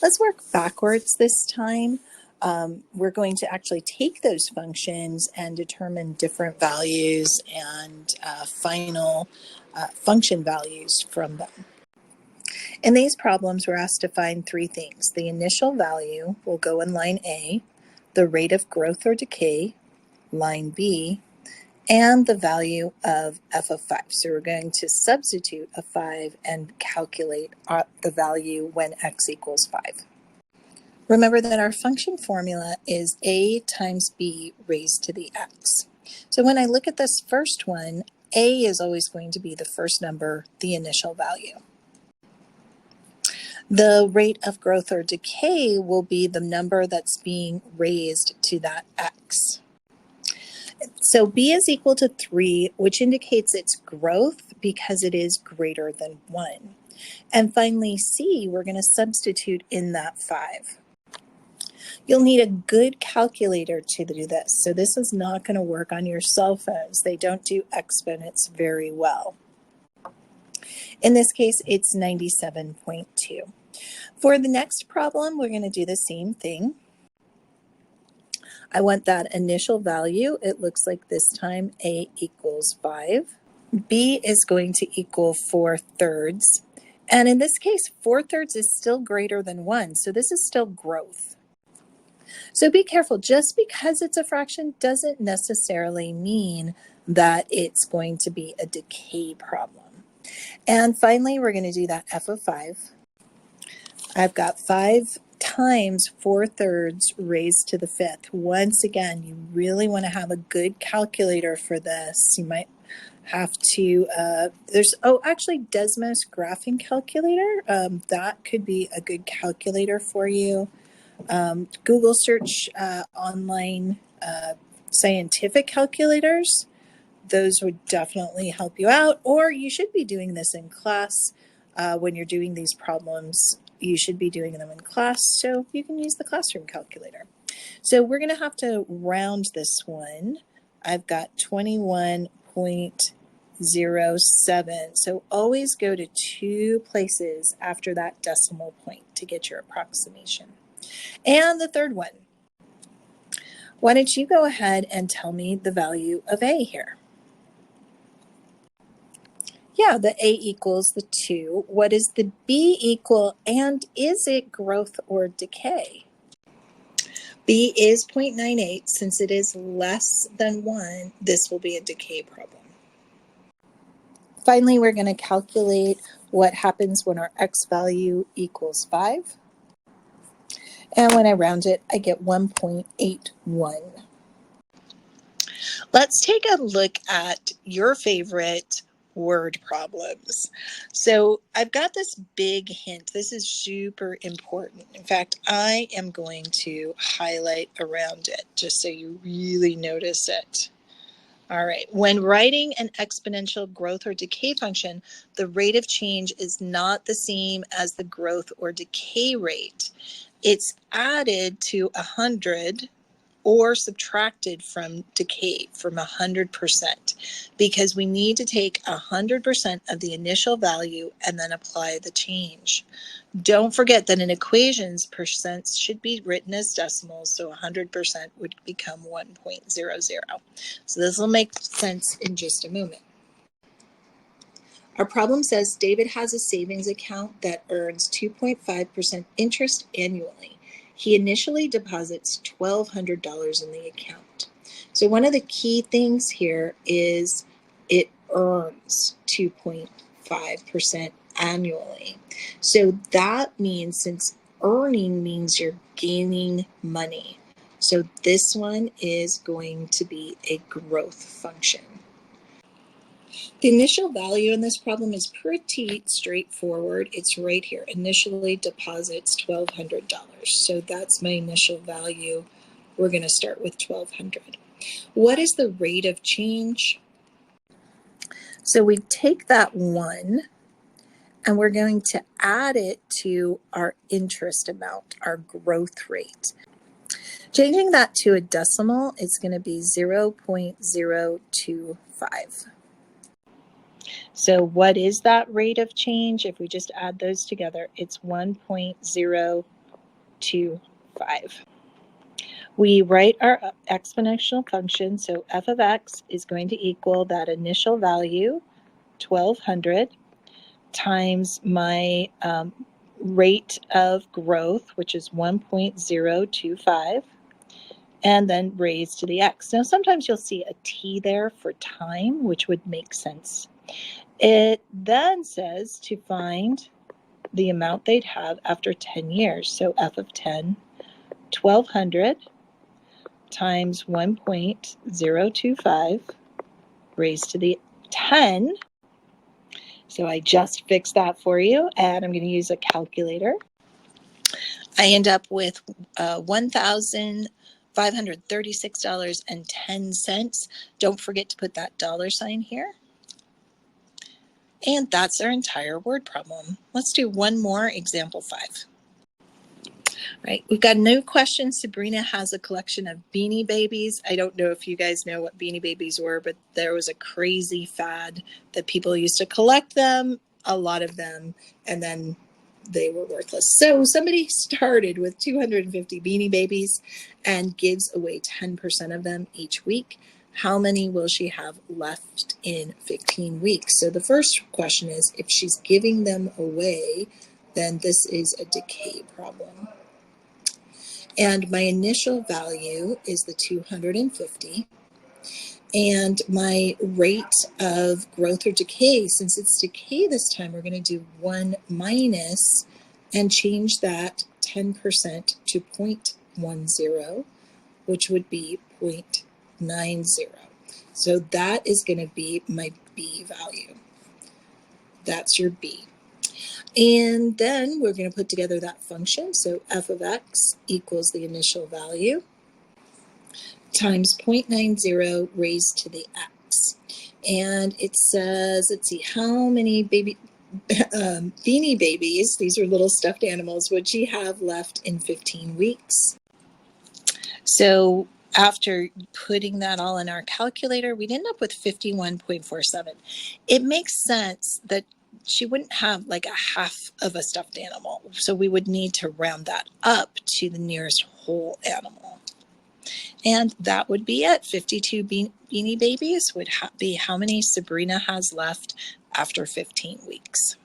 Let's work backwards this time. We're going to actually take those functions and determine different values and final function values from them. In these problems, we're asked to find three things. The initial value will go in line A, the rate of growth or decay, line B, and the value of f of 5. So we're going to substitute a 5 and calculate the value when x equals 5. Remember that our function formula is a times b raised to the x. So when I look at this first one, a is always going to be the first number, the initial value. The rate of growth or decay will be the number that's being raised to that x. So b is equal to 3, which indicates its growth because it is greater than 1. And finally, c, we're going to substitute in that 5. You'll need a good calculator to do this. So this is not going to work on your cell phones. They don't do exponents very well. In this case, it's 97.2. For the next problem, we're going to do the same thing. I want that initial value. It looks like this time a equals 5. B is going to equal 4/3. And in this case, 4/3 is still greater than 1. So this is still growth. So be careful. Just because it's a fraction doesn't necessarily mean that it's going to be a decay problem. And finally, we're going to do that f of 5. I've got 5 times 4/3 raised to the 5th. Once again, you really want to have a good calculator for this. You might have to, actually Desmos graphing calculator. That could be a good calculator for you. Google search online scientific calculators. Those would definitely help you out, or you should be doing this in class. When you're doing these problems, you should be doing them in class, so you can use the classroom calculator. So we're going to have to round this one. I've got 21.07. So always go to 2 places after that decimal point to get your approximation. And the third one. Why don't you go ahead and tell me the value of a here? Yeah, the a equals the 2. What does the b equal, and is it growth or decay? B is 0.98. Since it is less than 1, this will be a decay problem. Finally, we're going to calculate what happens when our x value equals 5. And when I round it, I get 1.81. Let's take a look at your favorite word problems. So I've got this big hint. This is super important. In fact, I am going to highlight around it just so you really notice it. All right, when writing an exponential growth or decay function, the rate of change is not the same as the growth or decay rate. It's added to 100 or subtracted from decay from 100%, because we need to take 100% of the initial value and then apply the change. Don't forget that in equations, percents should be written as decimals, so 100% would become 1.00. So this will make sense in just a moment. Our problem says David has a savings account that earns 2.5% interest annually. He initially deposits $1,200 in the account. So one of the key things here is it earns 2.5% annually. So that means, since earning means you're gaining money, so this one is going to be a growth function. The initial value in this problem is pretty straightforward. It's right here. Initially deposits $1,200. So that's my initial value. We're going to start with $1,200. What is the rate of change? So we take that 1 and we're going to add it to our interest amount, our growth rate. Changing that to a decimal, it's going to be 0.025. So what is that rate of change? If we just add those together, it's 1.025. We write our exponential function, so f of x is going to equal that initial value, 1200, times my rate of growth, which is 1.025, and then raised to the x. Now, sometimes you'll see a t there for time, which would make sense. It then says to find the amount they'd have after 10 years. So f of 10, 1200 times 1.025 raised to the 10. So I just fixed that for you, and I'm going to use a calculator. I end up with $1,536.10. Don't forget to put that $sign here. And that's our entire word problem. Let's do one more, example 5. Right, we've got a new question. Sabrina has a collection of Beanie Babies. I don't know if you guys know what Beanie Babies were, but there was a crazy fad that people used to collect them, a lot of them, and then they were worthless. So somebody started with 250 Beanie Babies and gives away 10% of them each week. How many will she have left in 15 weeks? So the first question is, if she's giving them away, then this is a decay problem. And my initial value is the 250. And my rate of growth or decay, since it's decay this time, we're going to do 1 minus and change that 10% to 0.10, which would be 0.90. So that is going to be my B value. That's your B. And then we're going to put together that function. So f of x equals the initial value times 0.90 raised to the x. And it says, let's see, how many Beanie Babies, these are little stuffed animals, would she have left in 15 weeks? So after putting that all in our calculator, we'd end up with 51.47. It makes sense that she wouldn't have like a half of a stuffed animal. So we would need to round that up to the nearest whole animal. And that would be it. 52 Beanie Babies would be how many Sabrina has left after 15 weeks.